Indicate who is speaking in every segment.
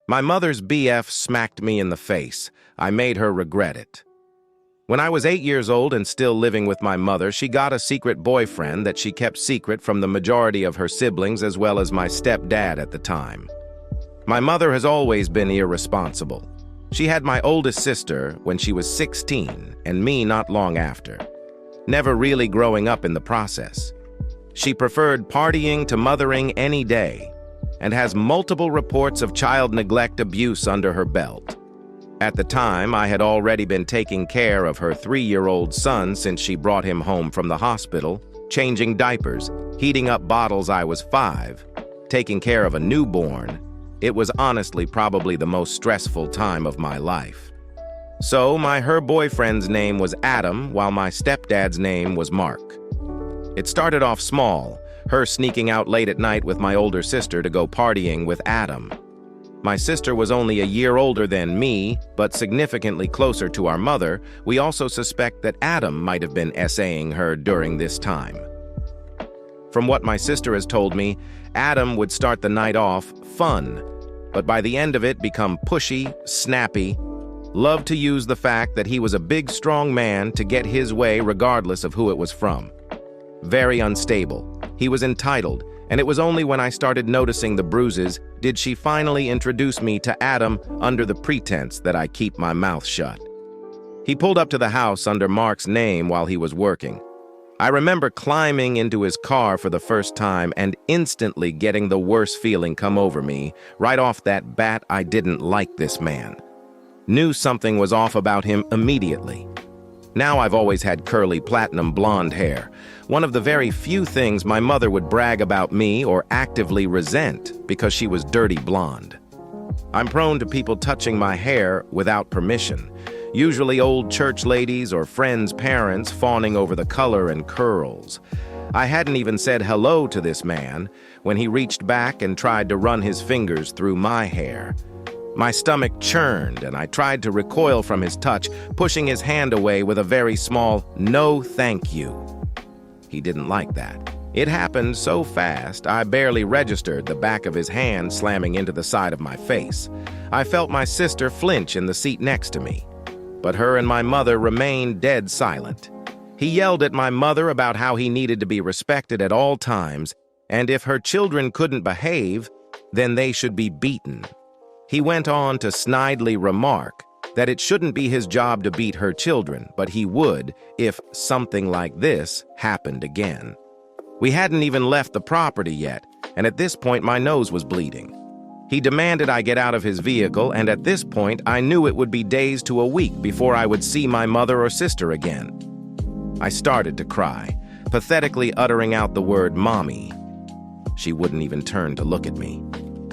Speaker 1: My mother's BF smacked me in the face. I made her regret it. When I was 8 years old and still living with my mother, she got a secret boyfriend that she kept secret from the majority of her siblings as well as my stepdad at the time. My mother has always been irresponsible. She had my oldest sister when she was 16 and me not long after, never really growing up in the process. She preferred partying to mothering any day and has multiple reports of child neglect abuse under her belt. At the time, I had already been taking care of her 3-year-old son since she brought him home from the hospital, changing diapers, heating up bottles. I was 5, taking care of a newborn. It was honestly probably the most stressful time of my life. So her boyfriend's name was Adam, while my stepdad's name was Mark. It started off small, her sneaking out late at night with my older sister to go partying with Adam. My sister was only a year older than me, but significantly closer to our mother. We also suspect that Adam might have been essaying her during this time. From what my sister has told me, Adam would start the night off fun, but by the end of it become pushy, snappy, loved to use the fact that he was a big, strong man to get his way regardless of who it was from. Very unstable. He was entitled, and it was only when I started noticing the bruises did she finally introduce me to Adam under the pretense that I keep my mouth shut. He pulled up to the house under Mark's name while he was working. I remember climbing into his car for the first time and instantly getting the worst feeling come over me. Right off that bat, I didn't like this man. Knew something was off about him immediately. Now I've always had curly platinum blonde hair, one of the very few things my mother would brag about me or actively resent because she was dirty blonde. I'm prone to people touching my hair without permission, usually old church ladies or friends' parents fawning over the color and curls. I hadn't even said hello to this man when he reached back and tried to run his fingers through my hair. My stomach churned and I tried to recoil from his touch, pushing his hand away with a very small "no thank you." He didn't like that. It happened so fast, I barely registered the back of his hand slamming into the side of my face. I felt my sister flinch in the seat next to me, but her and my mother remained dead silent. He yelled at my mother about how he needed to be respected at all times, and if her children couldn't behave, then they should be beaten. He went on to snidely remark that it shouldn't be his job to beat her children, but he would if something like this happened again. We hadn't even left the property yet, and at this point my nose was bleeding. He demanded I get out of his vehicle, and at this point I knew it would be days to a week before I would see my mother or sister again. I started to cry, pathetically uttering out the word "mommy." She wouldn't even turn to look at me.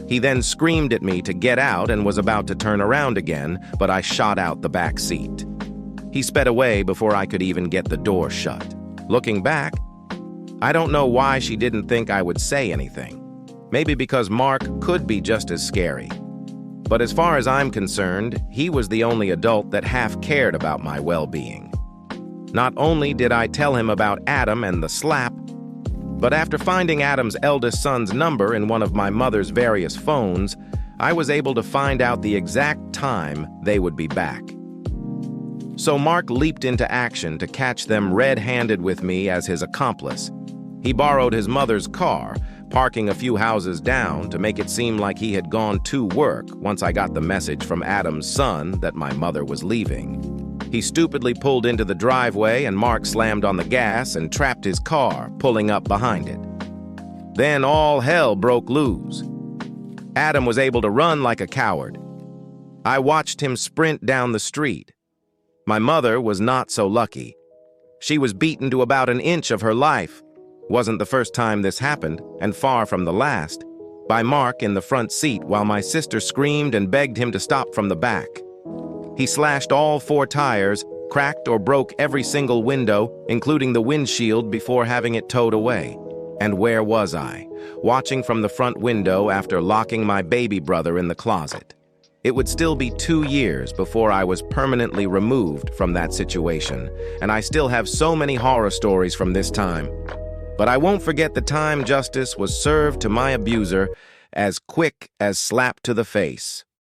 Speaker 1: He then screamed at me to get out and was about to turn around again, but I shot out the back seat. He sped away before I could even get the door shut. Looking back, I don't know why she didn't think I would say anything. Maybe because Mark could be just as scary. But as far as I'm concerned, he was the only adult that half cared about my well-being. Not only did I tell him about Adam and the slap, but after finding Adam's eldest son's number in one of my mother's various phones, I was able to find out the exact time they would be back. So Mark leaped into action to catch them red-handed with me as his accomplice. He borrowed his mother's car, parking a few houses down to make it seem like he had gone to work once I got the message from Adam's son that my mother was leaving. He stupidly pulled into the driveway and Mark slammed on the gas and trapped his car, pulling up behind it. Then all hell broke loose. Adam was able to run like a coward. I watched him sprint down the street. My mother was not so lucky. She was beaten to about an inch of her life. Wasn't the first time this happened, and far from the last, by Mark in the front seat while my sister screamed and begged him to stop from the back. He slashed all 4 tires, cracked or broke every single window, including the windshield, before having it towed away. And where was I? Watching from the front window after locking my baby brother in the closet. It would still be 2 years before I was permanently removed from that situation, and I still have so many horror stories from this time. But I won't forget the time justice was served to my abuser as quick as slap to the face.